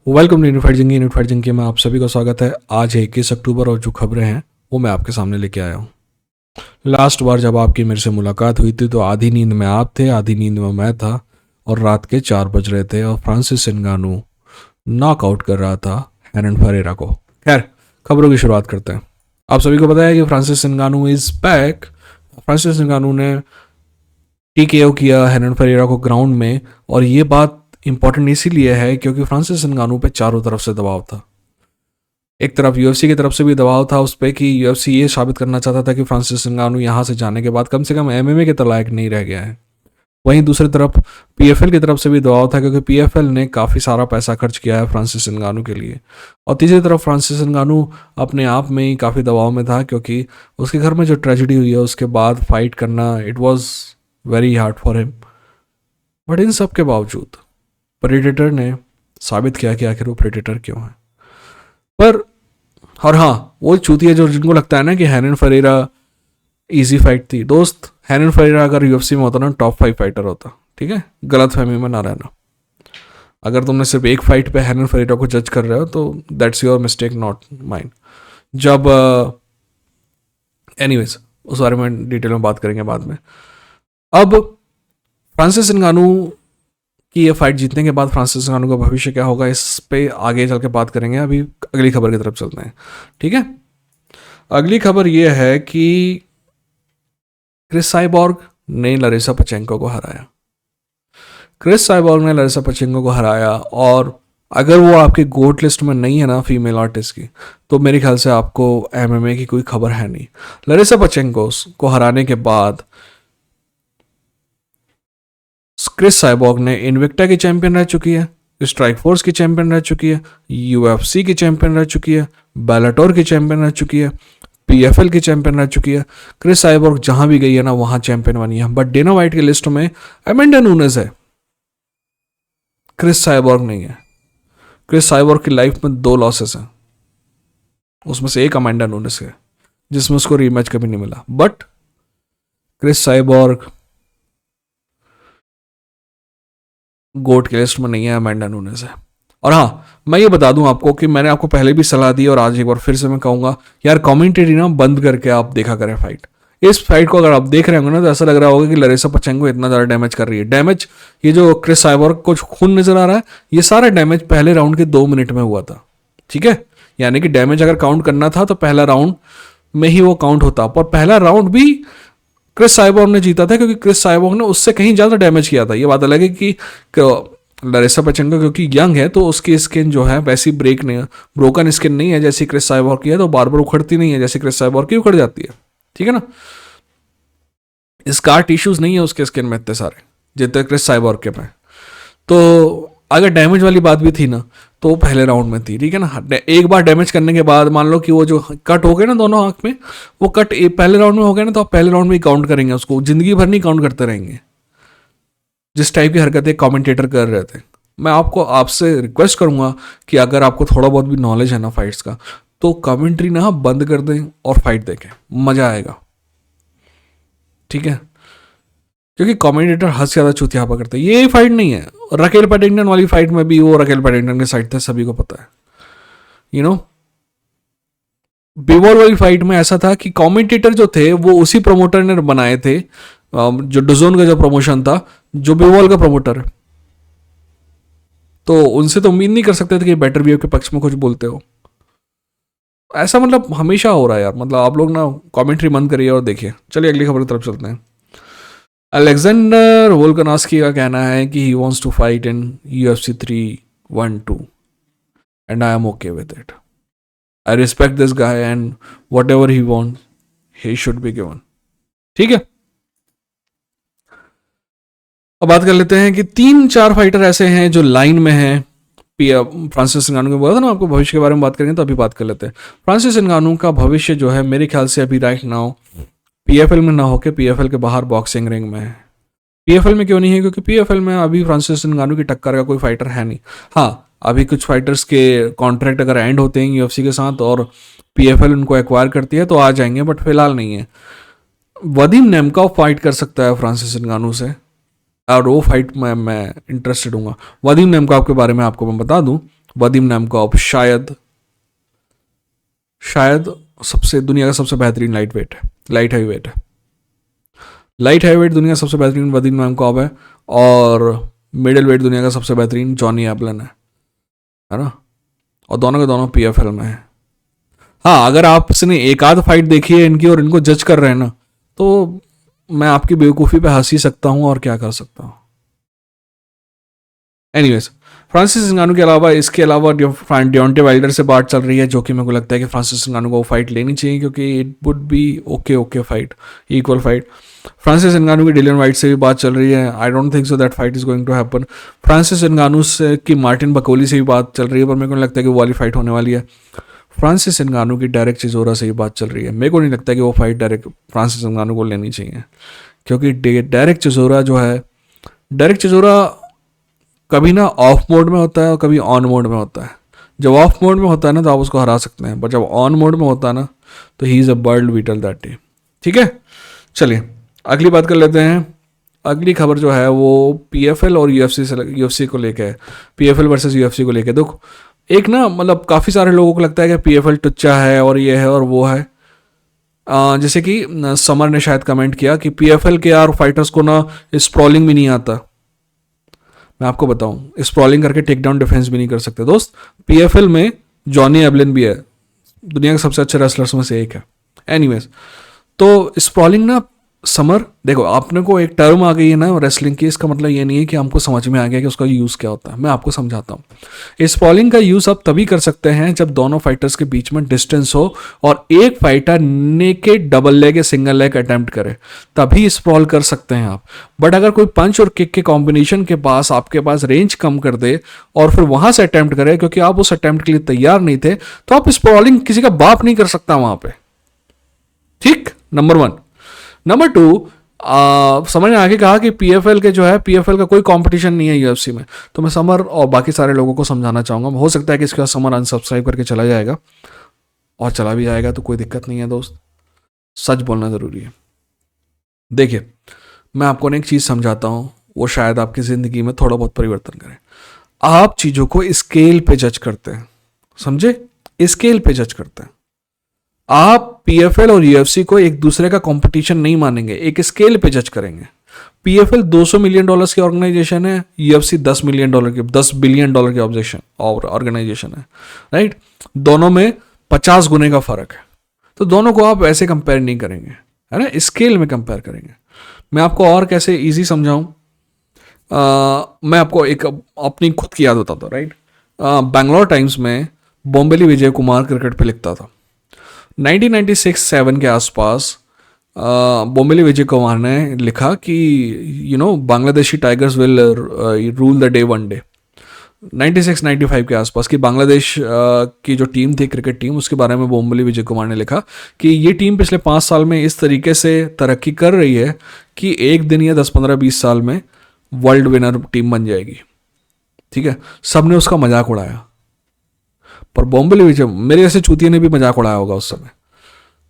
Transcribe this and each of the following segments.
Welcome to unified जिंकी में आप सभी का स्वागत है। आज है 21 अक्टूबर और जो खबरें हैं वो मैं आपके सामने लेके आया हूँ। लास्ट बार जब आपकी मेरे से मुलाकात हुई थी तो आधी नींद में आप थे, आधी नींद में मैं था और रात के 4 बज रहे थे और फ्रांसिस नगानू नॉकआउट कर रहा था हेरन फरेरा को। खैर, खबरों की शुरुआत करते हैं। आप सभी को पता है कि फ्रांसिस नगानू इज बैक। फ्रांसिस नगानू ने टीकेओ किया हेरन फरेरा को ग्राउंड में, और ये बात इंपॉर्टेंट इसीलिए है क्योंकि फ्रांसिस नगानू पे चारों तरफ से दबाव था। एक तरफ यूएफसी की तरफ से भी दबाव था उस पर कि यूएफसी ये साबित करना चाहता था कि फ्रांसिस नगानू यहाँ से जाने के बाद कम से कम एमएमए के लायक नहीं रह गया है। वहीं दूसरी तरफ पीएफएल की तरफ से भी दबाव था क्योंकि पीएफएल ने काफ़ी सारा पैसा खर्च किया है फ्रांसिस नगानू के लिए। और तीसरी तरफ फ्रांसिस नगानू अपने आप में ही काफ़ी दबाव में था क्योंकि उसके घर में जो ट्रेजिडी हुई है उसके बाद फाइट करना it was very hard for him. But in सब के बावजूद प्रेडेटर ने साबित किया कि आखिर वो प्रेडेटर क्यों है। पर और हाँ, वो चूतिया जो जिनको लगता है ना कि हेरन फरेरा इजी फाइट थी, दोस्त हेरन फरेरा अगर यूएफसी में होता ना टॉप 5 फाइटर होता। ठीक है, गलत फहमी में ना रहना। अगर तुमने सिर्फ एक फाइट पे हेरन फरेरा को जज कर रहे हो तो that's your mistake not mind. जब एनीवेज उस बारे में डिटेल में बात करेंगे बाद में। अब फ्रांसिस नगानू कि ये फाइट जीतने के बाद फ्रांसिस नगानू का भविष्य क्या होगा इस पे आगे चल के बात करेंगे। अभी अगली खबर की तरफ चलते हैं। ठीक है, अगली खबर ये है कि क्रिस साइबॉर्ग ने लरिसा पचेंको को हराया। क्रिस साइबॉर्ग ने लरिसा पचेंको को हराया, और अगर वो आपकी गोट लिस्ट में नहीं है ना फीमेल आर्टिस्ट की, तो मेरे ख्याल से आपको एमएमए की कोई खबर है नहीं। लरिसा पचेंको को हराने के बाद क्रिस साइबॉर्ग ने इनविक्टा की चैंपियन रह चुकी है, स्ट्राइक फोर्स की चैंपियन रह चुकी है, यूएफसी की चैंपियन रह चुकी है, बेलाटोर की चैंपियन रह चुकी है, पीएफएल की चैंपियन रह चुकी है। क्रिस साइबॉर्ग जहां भी गई है ना वहां चैंपियन बनी है। बट डेना वाइट की लिस्ट में अमेंडा नूनेज है, क्रिस साइबॉर्ग नहीं है। क्रिस साइबॉर्ग की लाइफ में 2 लॉसेस हैं, उसमें से एक अमेंडा नूनेज है जिसमें उसको रीमैच कभी नहीं मिला। बट क्रिस साइबॉर्ग गोट के लिस्ट में नहीं है, अमेंडा नूनेज है। और हाँ, मैं ये बता दूं आपको कि मैंने आपको पहले भी सलाह दी और आज एक बार फिर से मैं कहूंगा, यार कमेंटेरी ना बंद करके आप देखा करें फाइट। इस फाइट को अगर आप देख रहे होंगे ना तो ऐसा लग रहा होगा कि लरिसा पचेंको इतना ज़्यादा डैमेज कर रही है। डैमेज ये जो क्रिस साइबॉर्ग को खून नजर आ रहा है, ये सारा डैमेज पहले राउंड के 2 मिनट में हुआ था। ठीक है, यानी कि डैमेज अगर काउंट करना था तो पहला राउंड में ही वो काउंट होता। पर पहला राउंड भी क्रिस साइबॉर्ग ने जीता था क्योंकि क्रिस साइबॉर्ग ने उससे कहीं ज़्यादा डैमेज किया था। ये बात अलग है कि लरिसा पचेंको क्योंकि यंग है तो उसकी स्किन जो है वैसी ब्रोकन स्किन नहीं है जैसी क्रिस साइबॉर्ग की है, तो बार बार उखड़ती नहीं है जैसे क्रिस साइबॉर्ग की उखड़ जाती है। ठीक है ना, स्कार टिश्यूज नहीं है उसके स्किन में इतने सारे जितने क्रिस साइबॉर्ग के में। तो अगर डैमेज वाली बात भी थी ना तो पहले राउंड में थी। ठीक है ना, एक बार डैमेज करने के बाद मान लो कि वो जो कट हो गए ना दोनों आंख में, वो कट पहले राउंड में हो गए ना तो आप पहले राउंड में ही काउंट करेंगे उसको, जिंदगी भर नहीं काउंट करते रहेंगे। जिस टाइप की हरकतें कमेंटेटर कर रहे थे, मैं आपसे रिक्वेस्ट करूंगा कि अगर आपको थोड़ा बहुत भी नॉलेज है ना फाइट्स का, तो कमेंट्री ना बंद कर दें और फाइट देखें, मजा आएगा। ठीक है, क्योंकि कमेंटेटर हद से ज़्यादा चूतियापा करते हैं। ये फाइट नहीं है, रकेल पैडिंगटन वाली फाइट में भी वो रकेल पैडिंगटन के साइड थे, सभी को पता है। यू नो, बेवॉल वाली फाइट में ऐसा था कि कमेंटेटर जो थे वो उसी प्रमोटर ने बनाए थे, जो डोजोन का जो प्रमोशन था, जो बेवॉल का प्रमोटर है। तो उनसे तो उम्मीद नहीं कर सकते थे कि बेटर बिहेव के पक्ष में कुछ बोलते हो। ऐसा मतलब हमेशा हो रहा है यार। मतलब आप लोग ना कमेंट्री बंद करिए और देखिए। चलिए अगली खबर की तरफ चलते हैं। अलेक्जेंडर वोल्कानोव्स्की का कहना है कि he wants to fight in UFC 312 and I am okay with it. I respect this guy and whatever he want he should be given. ठीक है, अब बात कर लेते हैं कि 3-4 फाइटर ऐसे हैं जो लाइन में हैं। फ्रांसिस नगानू को बोला था ना आपको भविष्य के बारे में बात करेंगे, तो अभी बात कर लेते हैं। फ्रांसिस नगानू का भविष्य जो है मेरे ख्याल से अभी राइट नाउ पीएफएल में ना होकर पीएफएल के बाहर बॉक्सिंग रिंग में है। पीएफएल में क्यों नहीं है? क्योंकि पीएफएल में अभी फ्रांसिस नगानू की टक्कर का कोई फाइटर है नहीं। हाँ, अभी कुछ फाइटर्स के कॉन्ट्रैक्ट अगर एंड होते हैं यूएफसी के साथ और पीएफएल उनको एक्वायर करती है तो आ जाएंगे, बट फिलहाल नहीं है। वदीम नेमकॉव फाइट कर सकता है फ्रांसिस नगानू से और वो फाइट में मैं इंटरेस्टेड हूँ। वदीम नेमकॉव के बारे में आपको मैं बता दूं वदीम नैमकॉव शायद सबसे दुनिया का सबसे बेहतरीन लाइट हैवी वेट है। लाइट हैवी वेट दुनिया का सबसे बेहतरीन वदीम नैमकॉव है, और मिडिल वेट दुनिया का सबसे बेहतरीन जॉनी एबलन है ना, और दोनों के दोनों पीएफएल में है। हाँ, अगर आपने एक आध फाइट देखी है इनकी और इनको जज कर रहे हैं ना, तो मैं आपकी बेवकूफ़ी पे हंस ही सकता हूँ और क्या कर सकता हूँ। एनीवेज, फ्रांसिस नगानू के अलावा इसके अलावा डियोंटे वाइल्डर से बात चल रही है, जो कि मेरे को लगता है कि फ्रांसिस नगानू को वो फाइट लेनी चाहिए, क्योंकि it would be okay fight, equal fight. Francis Ngannou की डिलियन वाइट से भी बात चल रही है। I don't think so that fight is going to happen. Francis Ngannou से की मार्टिन बकोली से भी बात चल रही है, पर मेरे को नहीं लगता कि वो वाली फाइट होने वाली है। फ्रांसिस नगानू की डायरेक्ट चिजोरा से भी बात चल रही है। मेरे को नहीं लगता कि वो फाइट डायरेक्ट फ्रांसिस नगानू को लेनी चाहिए, क्योंकि डायरेक्ट चिजोरा जो है, डायरेक्ट चिजोरा कभी ना ऑफ मोड में होता है और कभी ऑन मोड में होता है। जब ऑफ मोड में होता है ना तो आप उसको हरा सकते हैं, बट जब ऑन मोड में होता है ना तो he is a world beater that day. ठीक है, चलिए अगली बात कर लेते हैं। अगली खबर जो है वो पीएफएल और यूएफसी को लेके है, पीएफएल वर्सेस यूएफसी को लेके। देखो, एक ना मतलब काफ़ी सारे लोगों को लगता है कि पीएफएल टुच्चा है और ये है और वो है। जैसे कि समर ने शायद कमेंट किया कि पीएफएल के यार फाइटर्स को ना स्प्रॉलिंग भी नहीं आता। मैं आपको बताऊं, स्प्रॉलिंग करके टेक डाउन डिफेंस भी नहीं कर सकते दोस्त। पीएफएल में जॉनी एबलिन भी है, दुनिया के सबसे अच्छे रेसलर्स में से एक है। एनीवेज, तो स्प्रॉलिंग ना समर, देखो आपने को एक टर्म आ गई है ना रेसलिंग की, इसका मतलब ये नहीं है कि हमको समझ में आ गया कि उसका यूज़ क्या होता है। मैं आपको समझाता हूँ। स्प्रॉलिंग का यूज़ आप तभी कर सकते हैं जब दोनों फाइटर्स के बीच में डिस्टेंस हो और एक फाइटर नेकेड डबल लेग या सिंगल लेग अटेम्प्ट करे, तभी स्प्रॉल कर सकते हैं आप। बट अगर कोई पंच और किक के कॉम्बिनेशन के पास आपके पास रेंज कम कर दे और फिर वहां से अटेम्प्ट करे क्योंकि आप उस अटेम्प्ट के लिए तैयार नहीं थे, तो आप स्प्रॉलिंग किसी का बाप नहीं कर सकता वहां पे। ठीक, नंबर 1। नंबर 2, समझ ने आगे कहा कि पीएफएल के जो है, पीएफएल का कोई कंपटीशन नहीं है यूएफसी में। तो मैं समर और बाकी सारे लोगों को समझाना चाहूँगा। हो सकता है कि इसके बाद समर अनसब्सक्राइब करके चला जाएगा, और चला भी जाएगा तो कोई दिक्कत नहीं है दोस्त, सच बोलना ज़रूरी है। देखिए, मैं आपको एक चीज़ समझाता हूँ, वो शायद आपकी ज़िंदगी में थोड़ा बहुत परिवर्तन करे। आप चीज़ों को स्केल पे जज करते हैं, समझे, स्केल पे जज करते हैं। आप पीएफएल और यूएफसी को एक दूसरे का कंपटीशन नहीं मानेंगे, एक स्केल पे जज करेंगे। पीएफएल $200 मिलियन की ऑर्गेनाइजेशन है, यूएफसी $10 बिलियन की ऑर्गेनाइजेशन है, राइट। दोनों में 50 गुने का फर्क है, तो दोनों को आप ऐसे कंपेयर नहीं करेंगे, है ना, स्केल में कंपेयर करेंगे। मैं आपको और कैसे इजी समझाऊं, मैं आपको एक अपनी खुद की याद बताता हूँ, राइट। बैंगलोर टाइम्स में बोम्बेली विजय कुमार क्रिकेट पे लिखता था। 1996-7 के आसपास बोम्बेली विजय कुमार ने लिखा कि Bangladeshi tigers will rule the day one day. 96-95 के आसपास की बांग्लादेश की जो टीम थी, क्रिकेट टीम, उसके बारे में बोम्बेली विजय कुमार ने लिखा कि ये टीम पिछले 5 साल में इस तरीके से तरक्की कर रही है कि एक दिन या 10-15-20 साल में वर्ल्ड विनर टीम बन जाएगी। ठीक है, सबने उसका मजाक उड़ाया, पर बोम्बेली विजय, मेरे जैसे चूतिया ने भी मजाक उड़ाया होगा उस समय,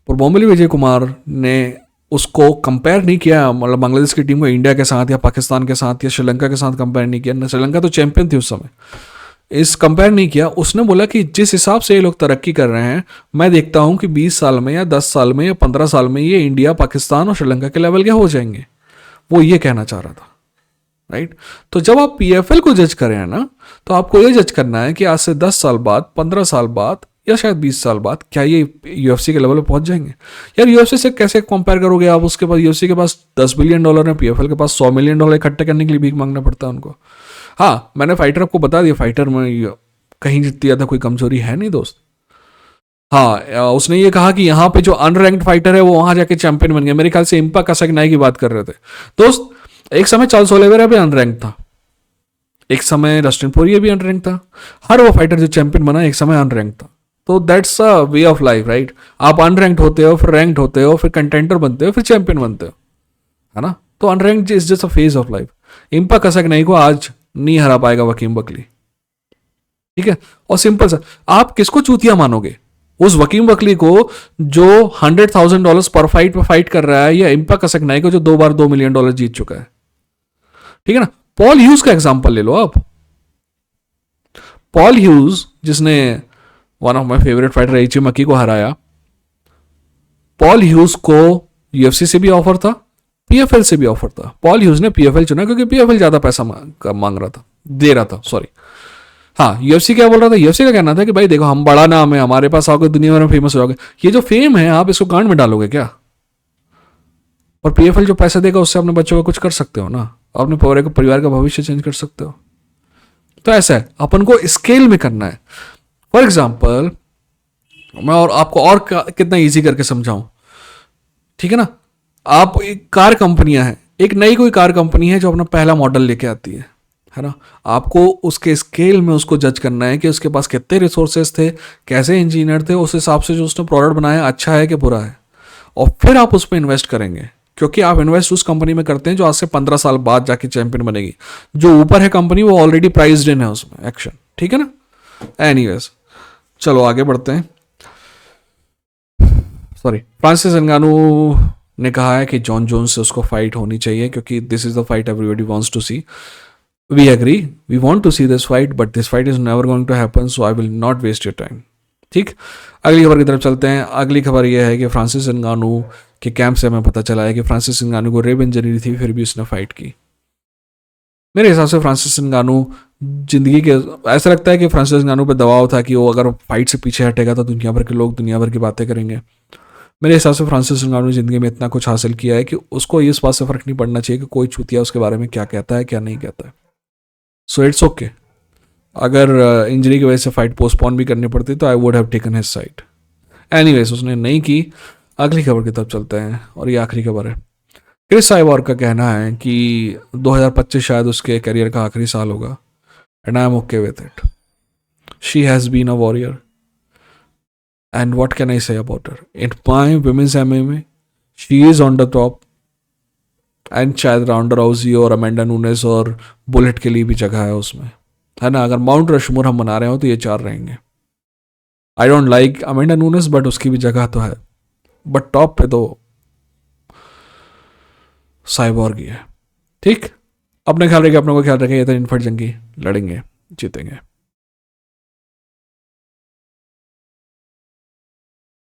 पर बोम्बेली विजय कुमार ने उसको कंपेयर नहीं किया, मतलब बांग्लादेश की टीम को इंडिया के साथ या पाकिस्तान के साथ या श्रीलंका के साथ कंपेयर नहीं किया। श्रीलंका तो चैंपियन थी उस समय, इस कंपेयर नहीं किया। उसने बोला कि जिस हिसाब से ये लोग तरक्की कर रहे हैं, मैं देखता हूं कि 20 साल में या 10 साल में या 15 साल में ये इंडिया, पाकिस्तान और श्रीलंका के लेवल के हो जाएंगे। वो ये कहना चाह रहा था, राइट। तो जब आप पीएफएल को जज करें ना, तो आपको ये जज करना है कि आज से 10 साल बाद, 15 साल बाद या शायद 20 साल बाद क्या ये यूएफसी के लेवल पे पहुंच जाएंगे। यार यूएफसी से कैसे कंपेयर करोगे आप, उसके पास, यूएफसी के पास $10 बिलियन है, पीएफएल के पास $100 मिलियन इकट्ठे करने के लिए भीख मांगना पड़ता है उनको। हाँ, मैंने फाइटर आपको बता दिया, फाइटर में कहीं जितनी ज़्यादा कोई कमजोरी है नहीं दोस्त। हाँ, उसने ये कहा कि यहाँ पे जो अनरैंक्ड फाइटर है वो वहां जाके चैंपियन बन गया। मेरे ख्याल से इम्पा कासाकीनाई की बात कर रहे थे दोस्त। एक समय चार्ल्स ओलिवेरा भी अनरैंक था, एक समय डस्टिन पोरिये भी अनरैंक था। हर वो फाइटर जो चैंपियन बना एक समय अनरैंक था। तो that's a way of life, right. आप अनरैंक्ड होते हो, फिर रैंक्ड होते हो, फिर कंटेंटर बनते हो, फिर चैंपियन बनते हो, है ना। तो unranked is just a phase of life. Impa Kasanganay को आज नहीं हरा पाएगा वकीम बकली, ठीक है। और सिंपल सा, आप किसको चूतिया मानोगे, उस वकीम बकली को जो $100,000 पर फाइट पे फाइट कर रहा है, या इम्पा कासाकीनाई को जो 2 बार $2 मिलियन जीत चुका है, ठीक है ना। पॉल ह्यूज का एग्जांपल ले लो आप। पॉल ह्यूज जिसने one of my favourite fighter AJ McKee को हराया, पॉल ह्यूज को यूएफसी से भी ऑफर था, पीएफएल से भी ऑफर था। पॉल ह्यूज ने पीएफएल चुना क्योंकि पीएफएल ज्यादा पैसा मांग रहा था, दे रहा था, सॉरी। हाँ, यूएफसी क्या बोल रहा था, यूएफसी का कहना था कि भाई देखो हम बड़ा नाम है, हमारे पास आओगे दुनिया भर में फेमस हो जाओगे, ये जो फेम है आप इसको गांड में डालोगे क्या? और पीएफएल जो पैसा देगा उससे अपने बच्चों का कुछ कर सकते हो ना, अपने परिवार का भविष्य चेंज कर सकते हो। तो ऐसा है, अपन को स्केल में करना है। फॉर एग्जाम्पल मैं और आपको और कितना इजी करके समझाऊं, ठीक है ना। आप एक कार कंपनियां हैं, एक नई कोई कार कंपनी है जो अपना पहला मॉडल लेके आती है ना। आपको उसके स्केल में उसको जज करना है कि उसके पास कितने रिसोर्सेज थे, कैसे इंजीनियर थे, उस हिसाब से जो उसने प्रोडक्ट बनाया अच्छा है कि बुरा है, और फिर आप उस पर इन्वेस्ट करेंगे। क्योंकि आप इन्वेस्ट उस कंपनी में करते हैं जो आज से 15 साल बाद जाके चैंपियन बनेगी। जो ऊपर है कंपनी वो ऑलरेडी प्राइज्ड इन है उसमें एक्शन, ठीक है ना। एनीवेज चलो आगे बढ़ते हैं। सॉरी, फ्रांसिस नगानू ने कहा है कि जॉन जोन्स से उसको फाइट होनी चाहिए क्योंकि this is the fight everybody wants to see. We agree, we want to see this fight, but this fight is never going to happen, so I will not waste your time. ठीक, अगली खबर की तरफ चलते हैं। अगली खबर यह है कि फ्रांसिस नगानू के कैंप से हमें पता चला है कि फ्रांसिस नगानू को रिब इंजरी थी, फिर भी उसने फाइट की। मेरे हिसाब से फ्रांसिस नगानू जिंदगी के, ऐसा लगता है कि फ्रांसिस नगानू पे दबाव था कि वो अगर फाइट से पीछे हटेगा तो दुनिया भर के लोग दुनिया भर की बातें करेंगे। मेरे हिसाब से फ्रांसिस नगानू ने जिंदगी में इतना कुछ हासिल किया है कि उसको इस बात से फर्क नहीं पड़ना चाहिए कि कोई चूतिया उसके बारे में क्या कहता है क्या नहीं कहता है। So it's okay. अगर इंजरी की वजह से फाइट पोस्टपोन भी करनी पड़ती तो I would have taken his side. Anyways उसने नहीं की। अगली खबर की तरफ चलते हैं और ये आखिरी खबर है। क्रिस साइबॉर्ग का कहना है कि 2025 शायद उसके करियर का आखिरी साल होगा, and I am okay with it. She has been a warrior and what can I say about her. In my women's MMA she is on the top, and शायद राउंडा राउजी और अमेंडा नूनेस और bullet के लिए भी जगह है उसमें, है ना। अगर माउंट रशमोर हम बना रहे हो तो ये चार रहेंगे। I don't like Amanda Nunes but उसकी भी जगह तो है, बट टॉप पे तो साइबॉर्ग ही है। ठीक, अपने ख्याल रखिए, अपने को ख्याल रखिए। ये तो इनफर्ट जंगी, लड़ेंगे जीतेंगे।